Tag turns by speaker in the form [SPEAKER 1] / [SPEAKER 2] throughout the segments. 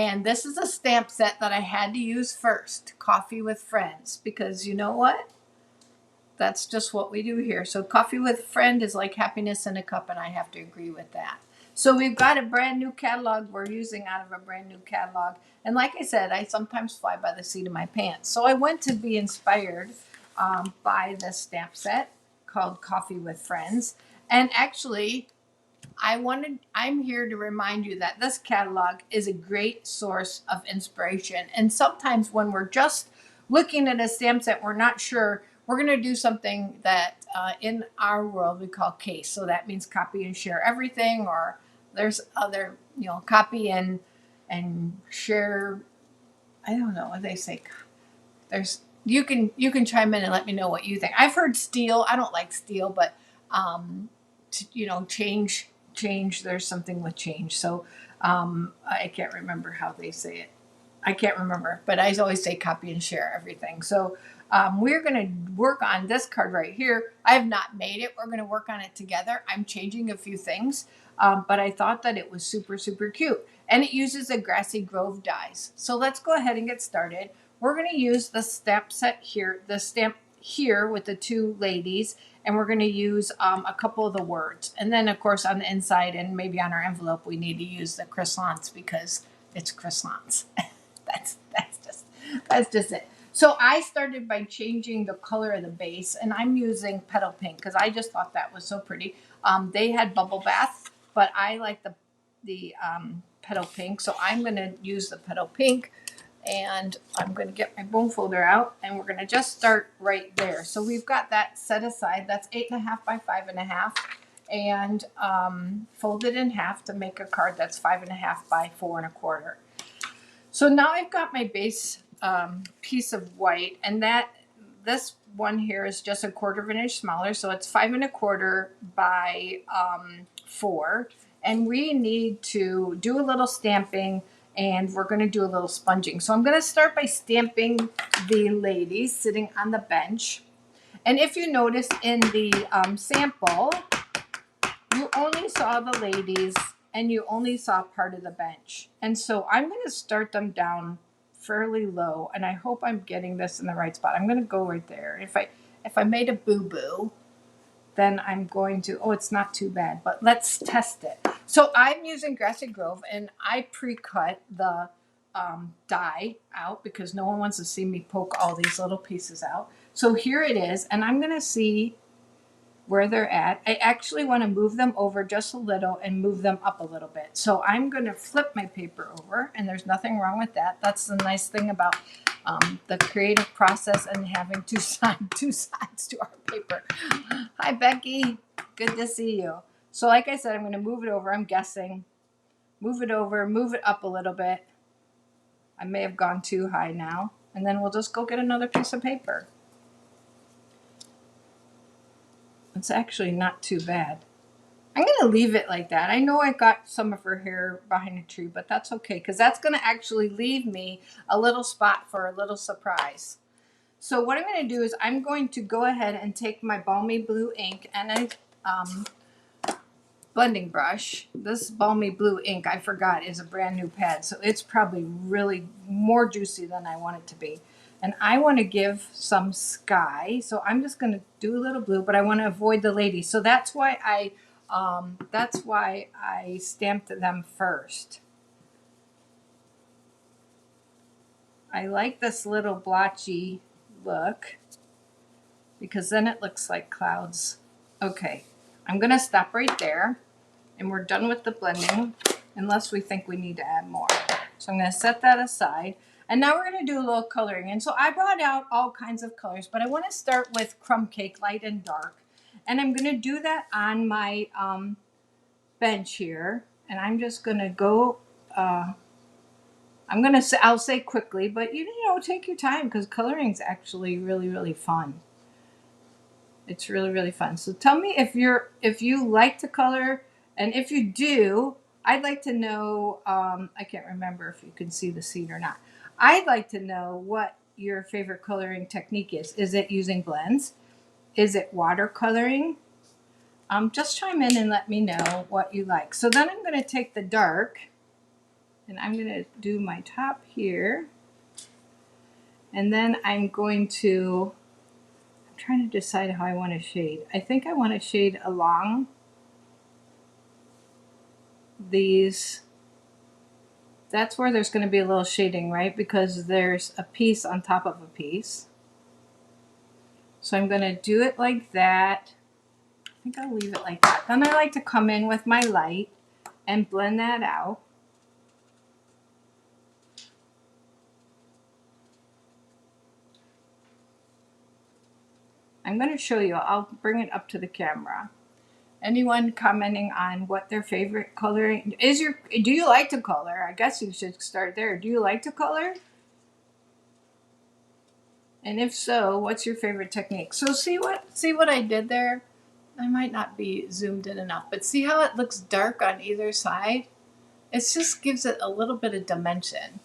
[SPEAKER 1] And this is a stamp set that I had to use first, Coffee with Friends, because you know what? That's just what we do here. So Coffee with a Friend is like happiness in a cup, and I have to agree with that. So we've got a brand new catalog we're using out of a brand new catalog. And like I said, I sometimes fly by the seat of my pants. So I went to be inspired by this stamp set called Coffee with Friends. And actually, I'm here to remind you that this catalog is a great source of inspiration. And sometimes when we're just looking at a stamp set, we're not sure, we're going to do something that in our world we call case. So that means copy and share everything, or there's other, copy and share. I don't know what they say. There's you can chime in and let me know what you think. I've heard steal. I don't like steal, but change. There's something with change. So I can't remember how they say it. I can't remember, but I always say copy and share everything. So we're going to work on this card right here. I have not made it. We're going to work on it together. I'm changing a few things, but I thought that it was super, super cute. And it uses a Grassy Grove dies. So let's go ahead and get started. We're going to use the stamp set here, the stamp here with the two ladies, and we're going to use a couple of the words. And then, of course, on the inside and maybe on our envelope, we need to use the croissants because it's croissants. That's just it. So I started by changing the color of the base, and I'm using Petal Pink because I just thought that was so pretty. They had Bubble Bath, but I like the Petal Pink, so I'm going to use the Petal Pink. And I'm going to get my bone folder out, and we're going to just start right there. So we've got that set aside. That's 8.5 by 5.5, and folded in half to make a card that's 5.5 by 4.25. So now I've got my base piece of white, and this one here is just 1/4 inch smaller, so it's 5.25 by 4. And we need to do a little stamping, and we're going to do a little sponging. So I'm going to start by stamping the ladies sitting on the bench. And if you notice in the sample, you only saw the ladies and you only saw part of the bench. And so I'm going to start them down fairly low, and I hope I'm getting this in the right spot. I'm going to go right there. If I made a boo-boo, then I'm going to, it's not too bad, but let's test it. So I'm using Grassy Grove, and I pre-cut the die out because no one wants to see me poke all these little pieces out. So here it is, and I'm going to see where they're at. I actually want to move them over just a little and move them up a little bit. So I'm going to flip my paper over, and there's nothing wrong with that. That's the nice thing about the creative process and having two sides to our paper. Hi, Becky. Good to see you. So like I said, I'm going to move it over. I'm guessing. Move it over, move it up a little bit. I may have gone too high now. And then we'll just go get another piece of paper. It's actually not too bad. I'm going to leave it like that. I know I got some of her hair behind a tree, but that's okay because that's going to actually leave me a little spot for a little surprise. So what I'm going to do is I'm going to go ahead and take my Balmy Blue ink and a blending brush. This Balmy Blue ink, I forgot, is a brand new pad, so it's probably really more juicy than I want it to be. And I want to give some sky, so I'm just going to do a little blue, but I want to avoid the ladies. So that's why I stamped them first. I like this little blotchy look because then it looks like clouds. Okay, I'm going to stop right there, and we're done with the blending unless we think we need to add more. So I'm going to set that aside. And now we're going to do a little coloring. And so I brought out all kinds of colors, but I want to start with Crumb Cake, light and dark. And I'm going to do that on my bench here. And I'm just going to go, I'll say quickly, but take your time because coloring is actually really, really fun. It's really, really fun. So tell me if you like to color, and if you do, I'd like to know, I can't remember if you can see the seed or not. I'd like to know what your favorite coloring technique is. Is it using blends? Is it watercoloring? Just chime in and let me know what you like. So then I'm going to take the dark, And I'm going to do my top here. And then I'm going to, I'm trying to decide how I want to shade. I think I want to shade along these. That's where there's going to be a little shading, right? Because there's a piece on top of a piece. So I'm going to do it like that. I think I'll leave it like that. Then I like to come in with my light and blend that out. I'm going to show you. I'll bring it up to the camera. Anyone commenting on what their favorite coloring is? Do you like to color? I guess you should start there. Do you like to color? And if so, what's your favorite technique? So see what I did there? I might not be zoomed in enough, but see how it looks dark on either side? It just gives it a little bit of dimension.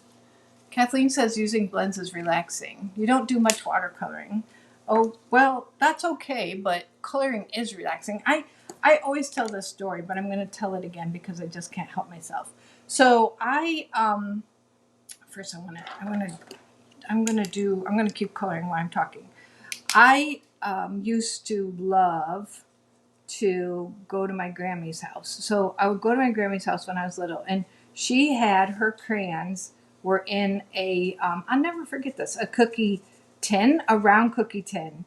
[SPEAKER 1] Kathleen says using blends is relaxing. You don't do much watercoloring. Oh, well, that's okay, but coloring is relaxing. I always tell this story, but I'm going to tell it again because I just can't help myself. So first I'm going to keep coloring while I'm talking. I used to love to go to my Grammy's house. So I would go to my Grammy's house when I was little, and she had her crayons were in a, I'll never forget this, a cookie tin, a round cookie tin.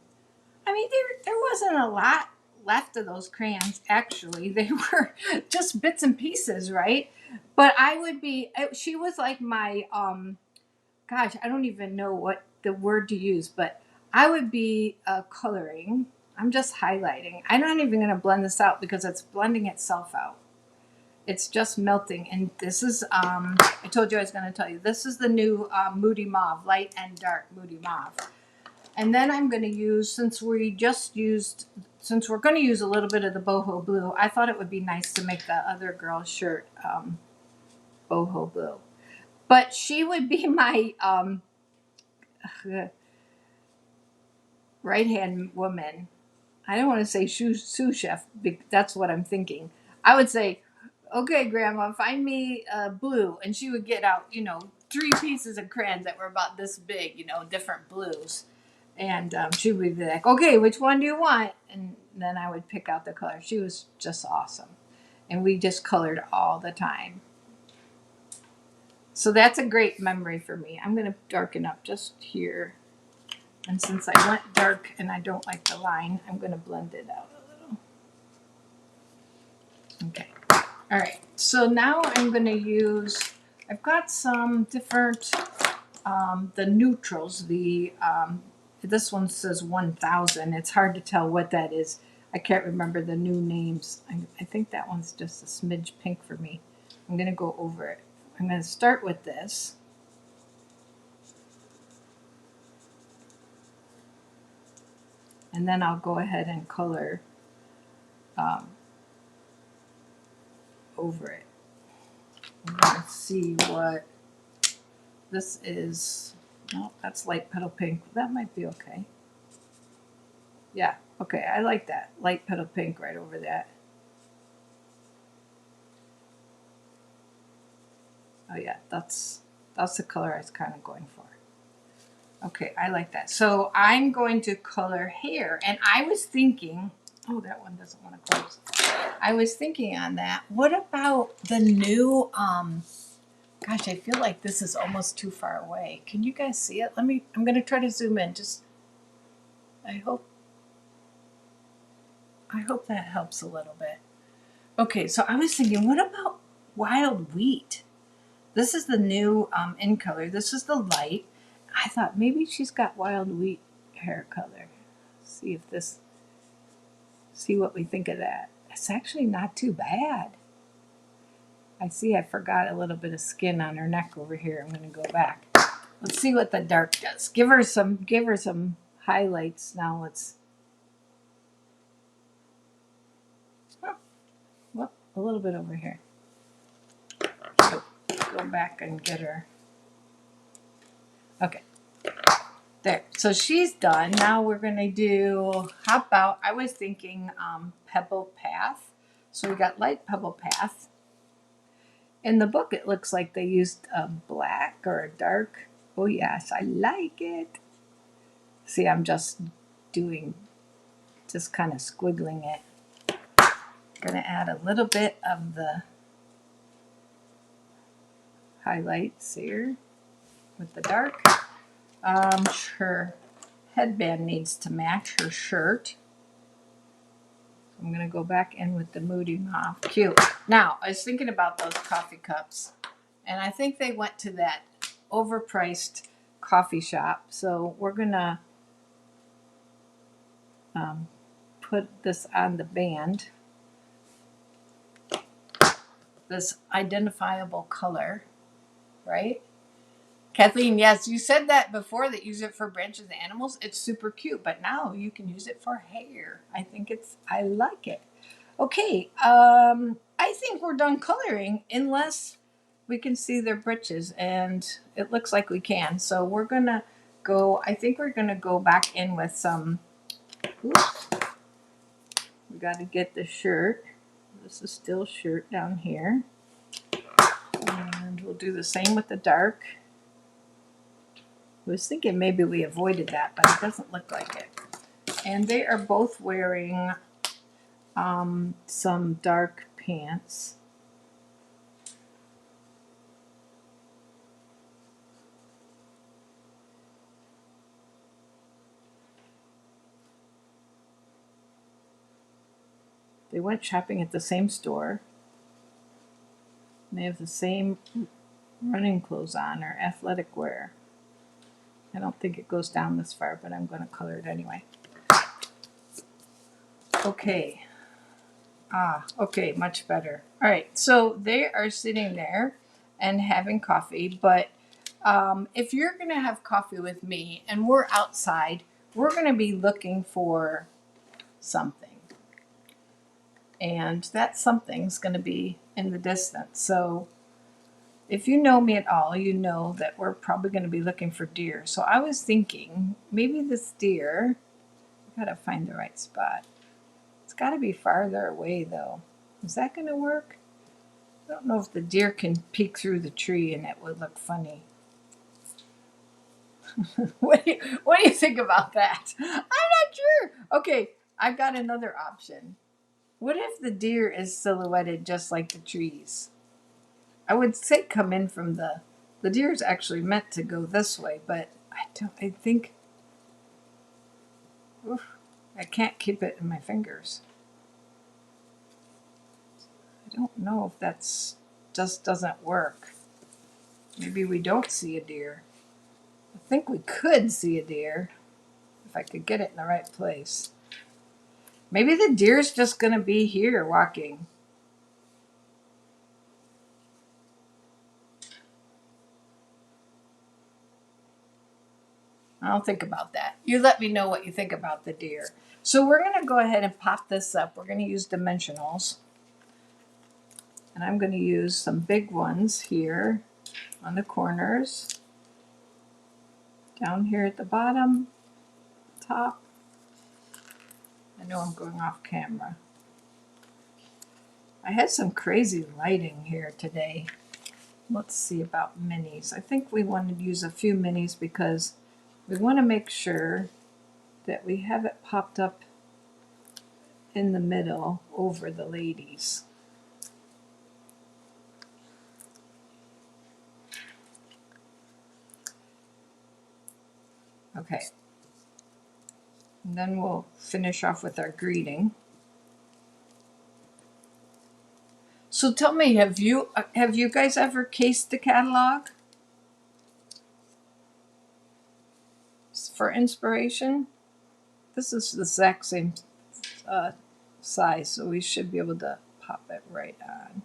[SPEAKER 1] I mean, there wasn't a lot left of those crayons, actually. They were just bits and pieces, right? But she was like my, gosh, I don't even know what the word to use, but I would be coloring. I'm just highlighting. I'm not even going to blend this out because it's blending itself out. It's just melting. And this is, I told you I was going to tell you, this is the new Moody Mauve, light and dark Moody Mauve. And then I'm going to use, since we're going to use a little bit of the boho blue, I thought it would be nice to make the other girl's shirt boho blue. But she would be my right-hand woman. I don't want to say sous chef. That's what I'm thinking. I would say, okay, Grandma, find me blue. And she would get out, 3 pieces of crayons that were about this big, different blues. And she would be like, okay, which one do you want? And then I would pick out the color. She was just awesome. And we just colored all the time. So that's a great memory for me. I'm going to darken up just here. And since I went dark and I don't like the line, I'm going to blend it out a little. Okay. All right. So now I'm going to use, I've got some different, the neutrals. This one says 1000. It's hard to tell what that is. I can't remember the new names. I think that one's just a smidge pink for me. I'm going to go over it. I'm going to start with this. And then I'll go ahead and color over it. Let's see what this is. No, that's light petal pink. That might be okay. Yeah, okay, I like that. Light petal pink right over that. Oh yeah, that's the color I was kind of going for. Okay, I like that. So I'm going to color hair, and I was thinking, oh, that one doesn't want to close. I was thinking on that. What about the new, gosh, I feel like this is almost too far away. Can you guys see it? I'm going to try to zoom in. I hope that helps a little bit. Okay, so I was thinking, what about wild wheat? This is the new in color. This is the light. I thought maybe she's got wild wheat hair color. See what we think of that. It's actually not too bad. I see I forgot a little bit of skin on her neck over here. I'm going to go back. Let's see what the dark does. Give her some highlights. Now let's, well, a little bit over here. Go back and get her. Okay. There. So she's done. Now we're going to do, how about, I was thinking Pebble Path. So we got light Pebble Path. In the book, it looks like they used a black or a dark. Oh, yes, I like it. See, I'm just kind of squiggling it. Going to add a little bit of the highlights here with the dark. Her headband needs to match her shirt. I'm going to go back in with the Moody Mauve. Cute. Now, I was thinking about those coffee cups, and I think they went to that overpriced coffee shop. So we're going to put this on the band, this identifiable color, right? Kathleen, yes, you said that before, that use it for branches of animals. It's super cute, but now you can use it for hair. I like it. Okay, I think we're done coloring unless we can see their britches, and it looks like we can. So I think we're gonna go back in with some, oops, we gotta get the shirt. This is still shirt down here. And we'll do the same with the dark. I was thinking maybe we avoided that, but it doesn't look like it. And they are both wearing some dark pants. They went shopping at the same store. And they have the same running clothes on, or athletic wear. I don't think it goes down this far, but I'm going to color it anyway. Okay. Okay, much better. All right, so they are sitting there and having coffee, but if you're going to have coffee with me and we're outside, we're going to be looking for something. And that something's going to be in the distance. So if you know me at all, you know that we're probably going to be looking for deer. So I was thinking maybe this deer, I got to find the right spot. It's got to be farther away though. Is that going to work? I don't know if the deer can peek through the tree and it would look funny. What do you think about that? I'm not sure. Okay, I've got another option. What if the deer is silhouetted just like the trees? I would say come in from the deer is actually meant to go this way, but I think, oof, I can't keep it in my fingers. I don't know if that's just doesn't work. Maybe we don't see a deer. I think we could see a deer if I could get it in the right place. Maybe the deer's just going to be here walking. I'll think about that. You let me know what you think about the deer. So we're going to go ahead and pop this up. We're going to use dimensionals. And I'm going to use some big ones here on the corners. Down here at the bottom, top. I know I'm going off camera. I had some crazy lighting here today. Let's see about minis. I think we want to use a few minis because we want to make sure that we have it popped up in the middle over the ladies. Okay. And then we'll finish off with our greeting. So tell me, have you guys ever cased the catalog for inspiration? This is the exact same size, so we should be able to pop it right on.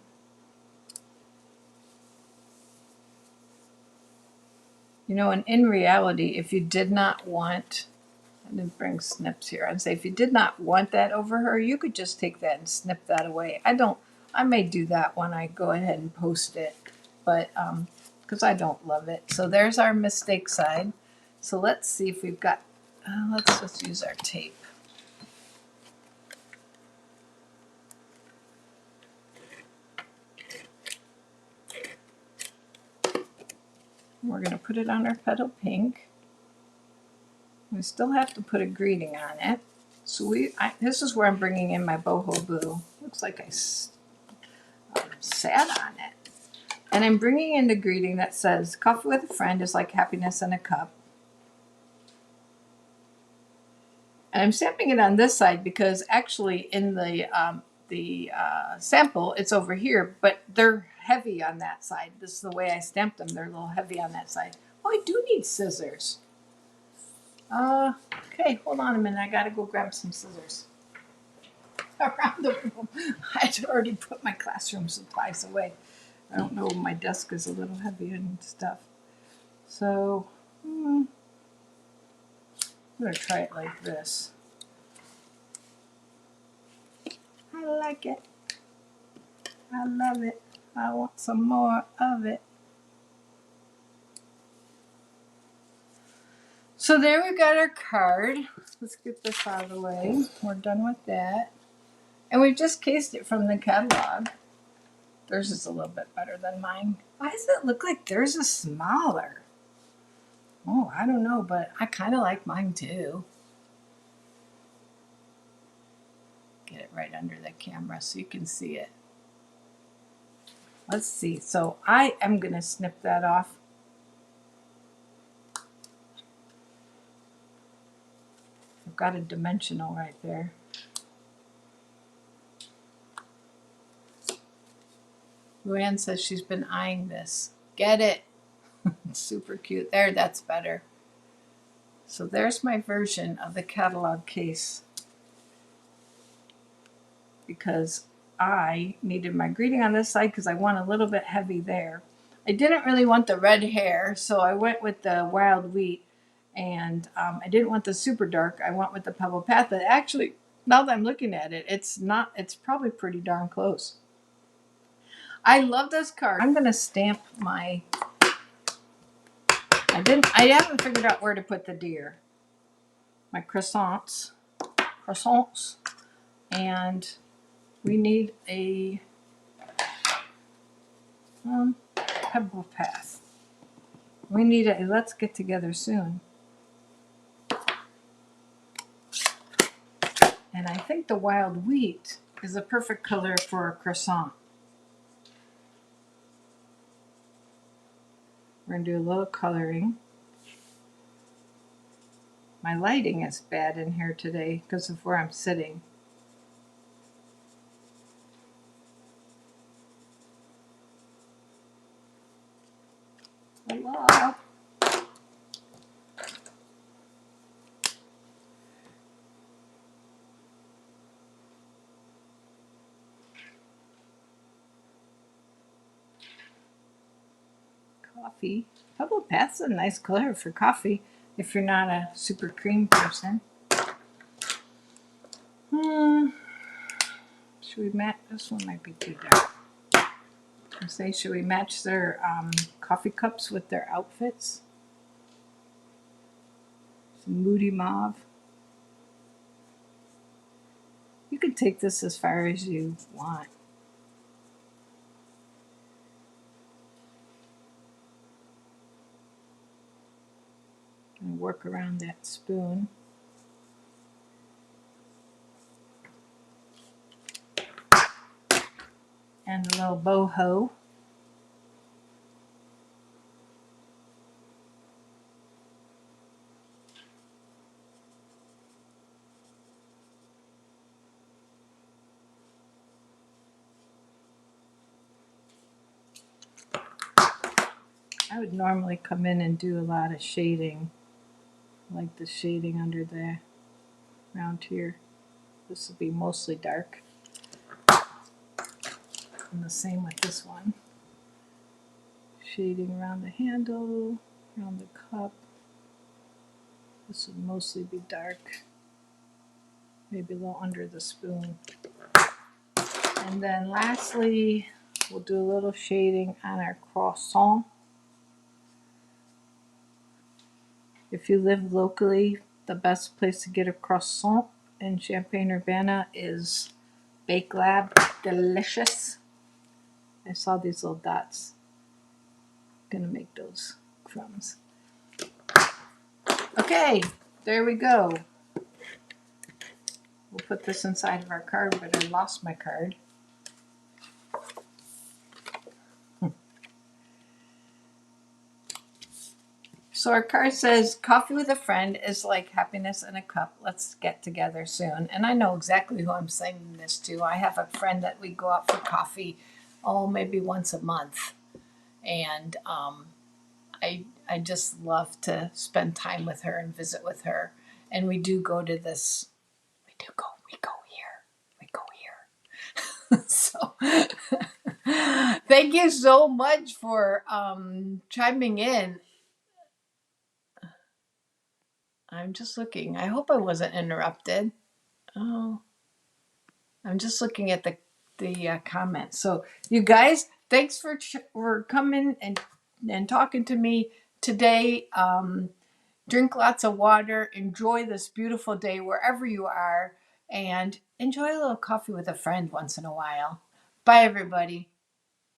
[SPEAKER 1] You know, and in reality, if you did not want, I didn't bring snips here, I'd say if you did not want that over her, you could just take that and snip that away. I may do that when I go ahead and post it, but because I don't love it. So there's our mistake side. So let's see if we've got, let's just use our tape. We're going to put it on our petal pink. We still have to put a greeting on it. So this is where I'm bringing in my boho blue. Looks like I sat on it. And I'm bringing in the greeting that says, coffee with a friend is like happiness in a cup. And I'm stamping it on this side because actually in the sample, it's over here, but they're heavy on that side. This is the way I stamped them. They're a little heavy on that side. Oh, I do need scissors. Okay, hold on a minute. I gotta go grab some scissors. Around the room. I'd already put my classroom supplies away. I don't know, my desk is a little heavy and stuff. So, I'm gonna try it like this. I like it. I love it. I want some more of it. So there we got our card. Let's get this out of the way. We're done with that. And we've just cased it from the catalog. Theirs is a little bit better than mine. Why does it look like theirs is smaller? Oh, I don't know, but I kind of like mine too. Get it right under the camera so you can see it. Let's see. So I am going to snip that off. I've got a dimensional right there. Luann says she's been eyeing this. Get it. It's super cute. There, that's better. So there's my version of the catalog case. Because I needed my greeting on this side because I want a little bit heavy there. I didn't really want the red hair, so I went with the wild wheat. And I didn't want the super dark. I went with the pebble path. But actually, now that I'm looking at it, it's probably pretty darn close. I love this card. I'm gonna stamp my. I haven't figured out where to put the deer. My croissants, and we need a pebble path. We need a. Let's get together soon. And I think the wild wheat is the perfect color for a croissant. We're going to do a little coloring. My lighting is bad in here today because of where I'm sitting. Hello. Coffee. Pebble Path's a nice color for coffee if you're not a super cream person. Should we match? This one might be too dark. I say, should we match their coffee cups with their outfits? Some moody mauve. You could take this as far as you want. And work around that spoon. And a little boho. I would normally come in and do a lot of shading, like the shading under there, around here. This would be mostly dark. And the same with this one. Shading around the handle, around the cup. This would mostly be dark. Maybe a little under the spoon. And then lastly, we'll do a little shading on our croissant. If you live locally, the best place to get a croissant in Champaign-Urbana is Bake Lab. Delicious. I saw these little dots. Gonna make those Crumbs. Okay, there we go. We'll put this inside of our card, but I lost my card. So our card says, coffee with a friend is like happiness in a cup. Let's get together soon. And I know exactly who I'm sending this to. I have a friend that we go out for coffee, maybe once a month. And I just love to spend time with her and visit with her. And we do go to this, we go here. So thank you so much for chiming in. I'm just looking. I hope I wasn't interrupted. Oh, I'm just looking at the comments. So you guys, thanks for coming and talking to me today. Drink lots of water. Enjoy this beautiful day wherever you are, and enjoy a little coffee with a friend once in a while. Bye, everybody.